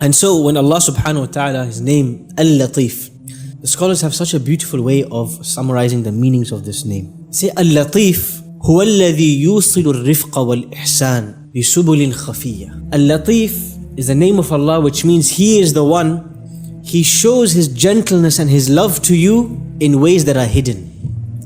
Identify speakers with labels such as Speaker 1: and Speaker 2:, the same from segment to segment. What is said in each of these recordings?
Speaker 1: And so when Allah subhanahu wa ta'ala, His name Al-Latif, the scholars have such a beautiful way of summarizing the meanings of this name. Say Al-Latif هو الذي يوصل الرفق والإحسان بسبل خفية. Al-Latif is the name of Allah, which means He is the one, He shows His gentleness and His love to you in ways that are hidden.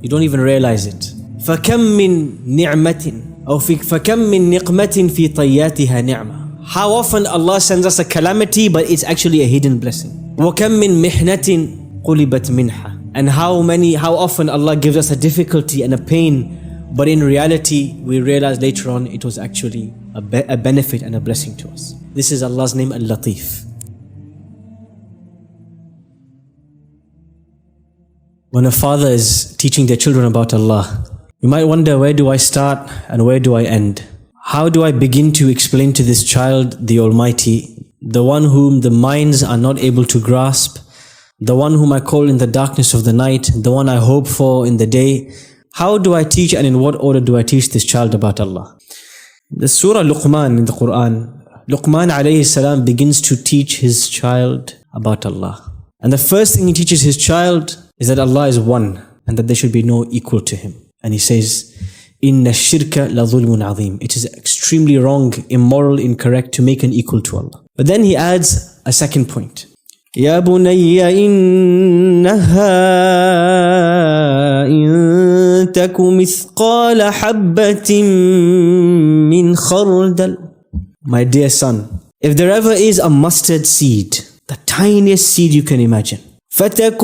Speaker 1: You don't even realize it. فكم من نعمة أو فكم من نقمة في طياتها نعمة. How often Allah sends us a calamity, but it's actually a hidden blessing. وكم من محنة قلبت منحة. And how often Allah gives us a difficulty and a pain, but in reality we realize later on it was actually a benefit and a blessing to us. This is Allah's name Al-Latif. When a father is teaching their children about Allah, you might wonder, where do I start and where do I end? How do I begin to explain to this child the Almighty, the one whom the minds are not able to grasp, the one whom I call in the darkness of the night, the one I hope for in the day? How do I teach, and in what order do I teach this child about Allah? The Surah Luqman in the Quran, Luqman alayhi salam begins to teach his child about Allah. And the first thing he teaches his child is that Allah is one and that there should be no equal to Him. And he says, Inna shirka la dhulmun azim. It is extremely wrong, immoral, incorrect to make an equal to Allah. But then he adds a second point. Ya bunayya innaha in taku mithqala habbatin min khardal. My dear son, if there ever is a mustard seed, the tiniest seed you can imagine, فَتَكُنْ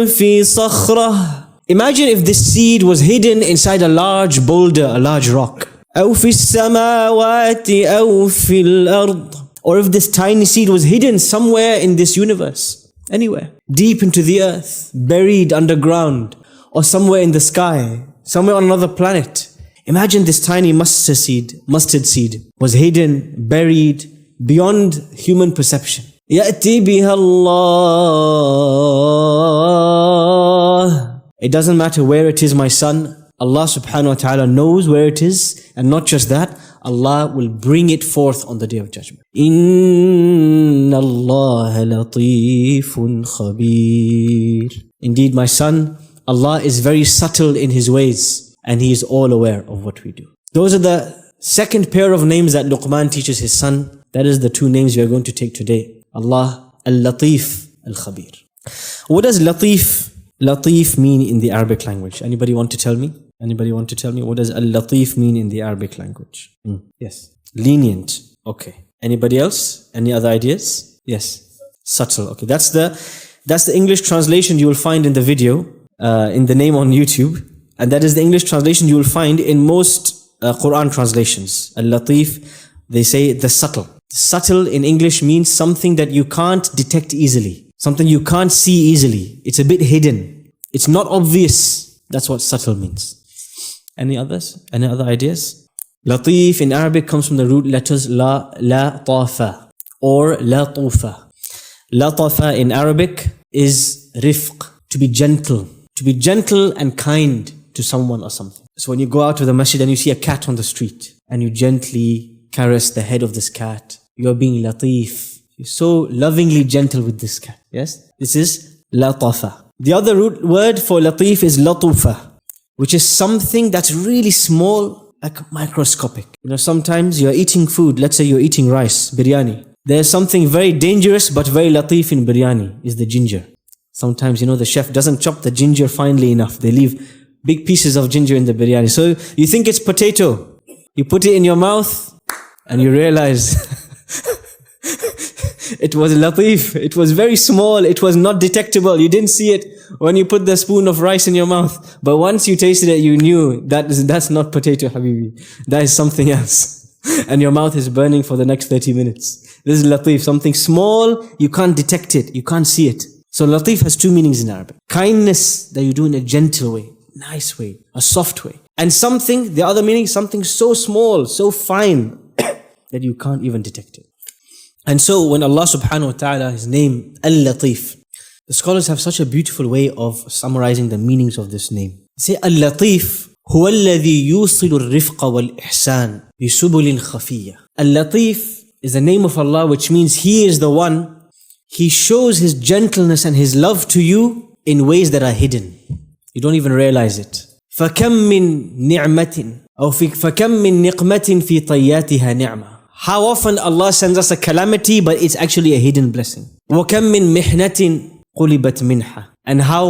Speaker 1: فِي صَخْرَةٍ. Imagine if this seed was hidden inside a large boulder, a large rock. أَوْ فِي السَّمَاوَاتِ أَوْ فِي الْأَرْضِ. Or if this tiny seed was hidden somewhere in this universe, anywhere, deep into the earth, buried underground, or somewhere in the sky, somewhere on another planet. Imagine this tiny mustard seed was hidden, buried, beyond human perception. يَأْتِي بِهَا اللَّهُ. It doesn't matter where it is, my son. Allah subhanahu wa ta'ala knows where it is. And not just that, Allah will bring it forth on the Day of Judgment. إِنَّ اللَّهَ لَطِيفٌ خَبِيرٌ. Indeed, my son, Allah is very subtle in His ways, and He is all aware of what we do. Those are the second pair of names that Luqman teaches his son. That is the two names we are going to take today. Allah, Al-Latif, Al-Khabir. What does Latif mean in the Arabic language? Anybody want to tell me? What does Al-Latif mean in the Arabic language? Yes. Lenient. Okay. Anybody else? Any other ideas? Yes. Subtle. Okay. That's the English translation you will find in the video, in the name on YouTube. And that is the English translation you will find in most Quran translations. Al-Latif, they say the subtle. Subtle in English means something that you can't detect easily. Something you can't see easily. It's a bit hidden. It's not obvious. That's what subtle means. Any others? Any other ideas? Latif in Arabic comes from the root letters la tafa or la tufa. Latafa in Arabic is rifq, to be gentle and kind to someone or something. So when you go out to the masjid and you see a cat on the street and you gently caress the head of this cat, you're being latif. You're so lovingly gentle with this cat. Yes? This is latafa. The other root word for latif is latufa, which is something that's really small, like microscopic. You know, sometimes you're eating food, let's say you're eating rice, biryani. There's something very dangerous but very latif in biryani, is the ginger. Sometimes, you know, the chef doesn't chop the ginger finely enough. They leave big pieces of ginger in the biryani. So you think it's potato. You put it in your mouth and you realize it was latif. It was very small. It was not detectable. You didn't see it when you put the spoon of rice in your mouth. But once you tasted it, you knew that's not potato, habibi. That is something else. And your mouth is burning for the next 30 minutes. This is latif. Something small, you can't detect it. You can't see it. So latif has two meanings in Arabic. Kindness that you do in a gentle way, nice way, a soft way. And something, the other meaning, something so small, so fine that you can't even detect it. And so when Allah subhanahu wa ta'ala, His name Al-Latif, the scholars have such a beautiful way of summarizing the meanings of this name. They say Al-Latif هو الذي يوصل الرفق والإحسان بسبل خفية. Al-Latif is the name of Allah, which means He is the one. He shows His gentleness and His love to you in ways that are hidden. You don't even realize it. فَكَمْ مِن نِعْمَةٍ أو فَكَمْ مِن نِقْمَةٍ فِي طَيَّاتِهَا نِعْمَةٍ. How often Allah sends us a calamity, but it's actually a hidden blessing. وَكَمْ مِن مِحْنَةٍ قُلِبَتْ مِنْحَةٍ. And how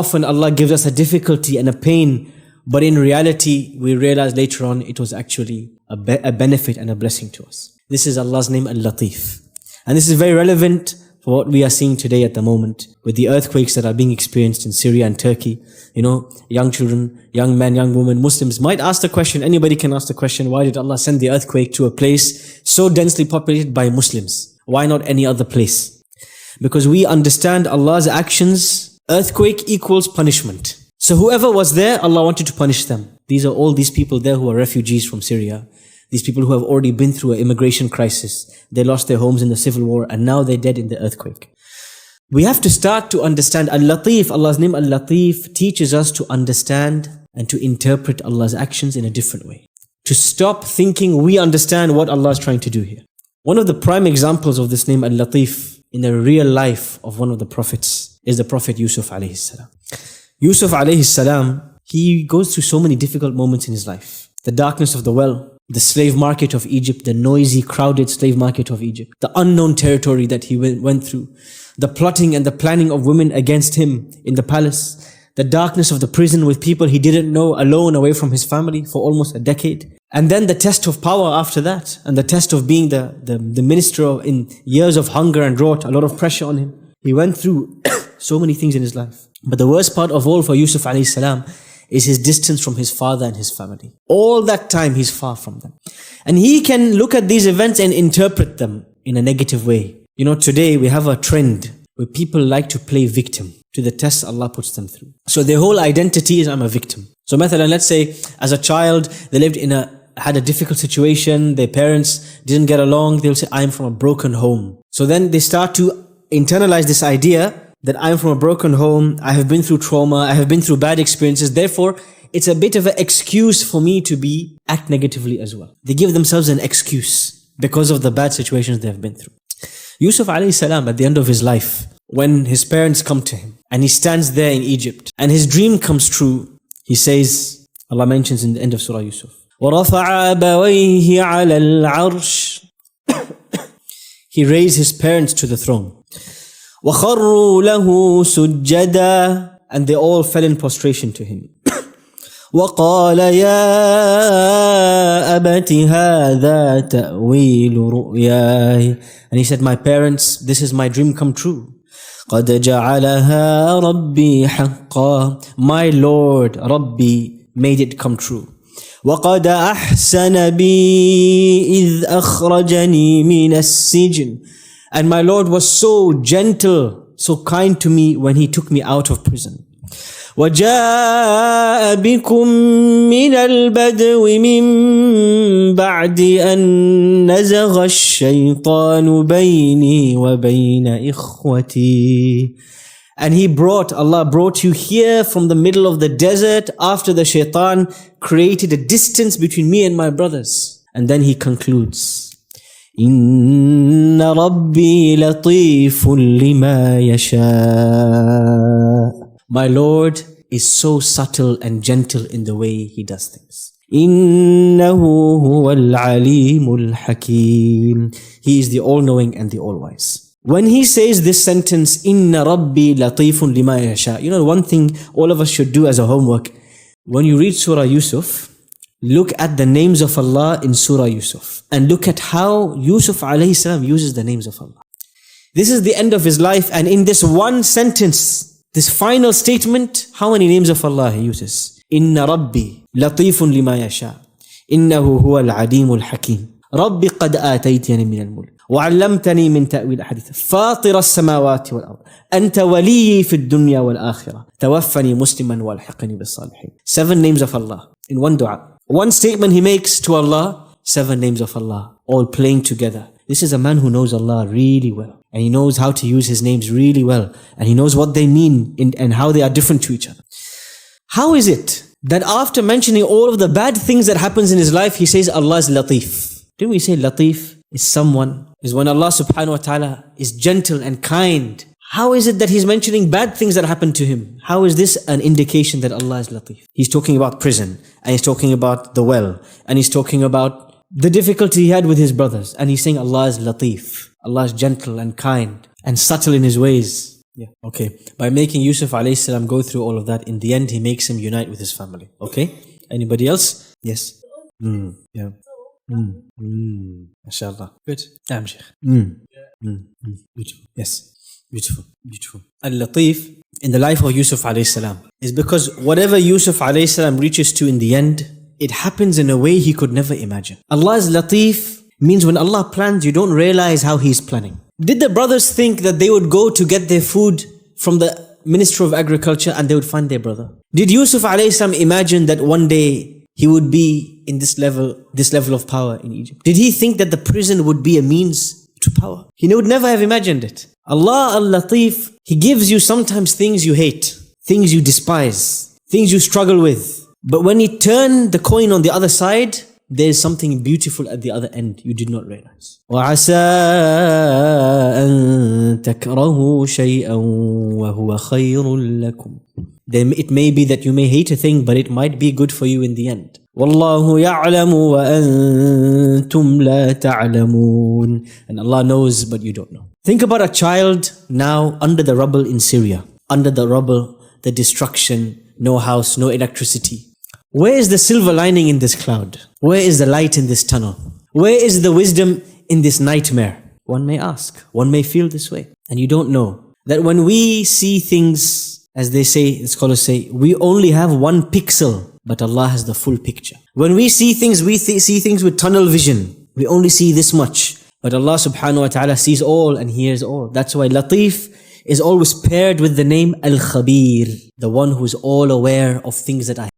Speaker 1: often Allah gives us a difficulty and a pain, but in reality, we realize later on it was actually a benefit and a blessing to us. This is Allah's name, Al-Latif. And this is very relevant for what we are seeing today at the moment with the earthquakes that are being experienced in Syria and Turkey. You know, young children, young men, young women, Muslims might ask the question, anybody can ask the question, why did Allah send the earthquake to a place so densely populated by Muslims? Why not any other place? Because we understand Allah's actions, earthquake equals punishment. So whoever was there, Allah wanted to punish them. These are all these people there who are refugees from Syria. These people who have already been through an immigration crisis. They lost their homes in the civil war and now they're dead in the earthquake. We have to start to understand Al-Latif, Allah's name Al-Latif teaches us to understand and to interpret Allah's actions in a different way. To stop thinking we understand what Allah is trying to do here. One of the prime examples of this name Al-Latif in the real life of one of the prophets is the Prophet Yusuf alayhi salam. Yusuf alayhi salam, he goes through so many difficult moments in his life. The darkness of the well, the slave market of Egypt, the noisy, crowded slave market of Egypt, the unknown territory that he went through, the plotting and the planning of women against him in the palace, the darkness of the prison with people he didn't know, alone away from his family for almost a decade. And then the test of power after that, and the test of being the minister in years of hunger and drought, a lot of pressure on him. He went through so many things in his life. But the worst part of all for Yusuf alayhi salam is his distance from his father and his family. All that time he's far from them. And he can look at these events and interpret them in a negative way. You know, today we have a trend where people like to play victim to the tests Allah puts them through. So their whole identity is, I'm a victim. So let's say as a child, they had a difficult situation, their parents didn't get along, they'll say, I'm from a broken home. So then they start to internalize this idea that I'm from a broken home, I have been through trauma, I have been through bad experiences, therefore it's a bit of an excuse for me to act negatively as well. They give themselves an excuse because of the bad situations they have been through. Yusuf alayhi salam, at the end of his life, when his parents come to him and he stands there in Egypt and his dream comes true, he says, Allah mentions in the end of Surah Yusuf, وَرَفَعَ أَبَوَيْهِ عَلَى الْعَرْشِ. He raised his parents to the throne. وَخَرُّوا لَهُ سُجَّدًا. And they all fell in prostration to him. وَقَالَ يَا أَبَتِ هَذَا تَأْوِيلُ رُؤْيَاي. And he said, my parents, this is my dream come true. قَدْ جَعَلَهَا رَبِّي حَقًّا. My Lord, Rabbi, made it come true. وَقَدْ أَحْسَنَ بِي إِذْ أَخْرَجَنِي مِنَ السِّجْنِ. And my Lord was so gentle, so kind to me when He took me out of prison. وَجَاءَ بِكُم مِّنَ الْبَدْوِ مِن بَعْدِ أَن نَزَغَ الشَّيْطَانُ بَيْنِي وَبَيْنَ إِخْوَتِي. And Allah brought you here from the middle of the desert after the shaitan created a distance between me and my brothers. And then He concludes, إِنَّ رَبِّي لَطِيفٌ لِمَا يَشَاءُ. My Lord is so subtle and gentle in the way He does things. إِنَّهُ هُوَ الْعَلِيمُ الْحَكِيمُ. He is the all-knowing and the all-wise. When He says this sentence, إِنَّ رَبِّي لَطِيفٌ لِمَا يَشَاءُ, you know, one thing all of us should do as a homework, when you read Surah Yusuf, look at the names of Allah in Surah Yusuf and look at how Yusuf alayhi salam uses the names of Allah. This is the end of his life, and in this one sentence, this final statement, how many names of Allah he uses? Inna Rabbi latifun lima yasha. Innahu huwa al-alimul hakim. Rabbi qad ataytani min al-mulk. وعلمتني من تأويل الأحاديث فاطر السماوات والأرض أنت ولي في الدنيا والآخرة توفني مسلما والحقني بالصالحين. 7 names of Allah in one dua. One statement he makes to Allah, 7 names of Allah, all playing together. This is a man who knows Allah really well. And he knows how to use His names really well. And he knows what they mean and how they are different to each other. How is it that after mentioning all of the bad things that happens in his life, he says Allah is Latif? Didn't we say Latif is when Allah subhanahu wa ta'ala is gentle and kind. How is it that He's mentioning bad things that happened to him? How is this an indication that Allah is Latif? He's talking about prison, and He's talking about the well, and He's talking about the difficulty he had with his brothers, and He's saying Allah is Latif. Allah is gentle and kind and subtle in His ways. Yeah. Okay. By making Yusuf alayhi salam go through all of that, in the end He makes him unite with his family. Okay? Anybody else? Yes. Yeah. MashaAllah. Good. Beautiful. Yes. Beautiful. Al-Latif in the life of Yusuf alayhi salam is because whatever Yusuf alayhi salam reaches to in the end, it happens in a way he could never imagine. Allah is Latif means when Allah plans, you don't realize how He's planning. Did the brothers think that they would go to get their food from the Minister of Agriculture and they would find their brother? Did Yusuf alayhi salam imagine that one day he would be in this level of power in Egypt? Did he think that the prison would be a means to power? He would never have imagined it. Allah Al-Latif, He gives you sometimes things you hate, things you despise, things you struggle with. But when He turned the coin on the other side, there is something beautiful at the other end you did not realize. وَعَسَىٰ أَن تَكْرَهُوا شَيْئًا وَهُوَ خَيْرٌ لَكُمْ. Then it may be that you may hate a thing, but it might be good for you in the end. وَاللَّهُ يَعْلَمُ وَأَنْتُمْ لَا تَعْلَمُونَ. And Allah knows, but you don't know. Think about a child now under the rubble in Syria. Under the rubble, the destruction, no house, no electricity. Where is the silver lining in this cloud? Where is the light in this tunnel? Where is the wisdom in this nightmare? One may ask, one may feel this way. And you don't know that when we see things, as they say, the scholars say, we only have one pixel, but Allah has the full picture. When we see things, we see things with tunnel vision. We only see this much. But Allah subhanahu wa ta'ala sees all and hears all. That's why Latif is always paired with the name Al-Khabir, the one who is all aware of things that are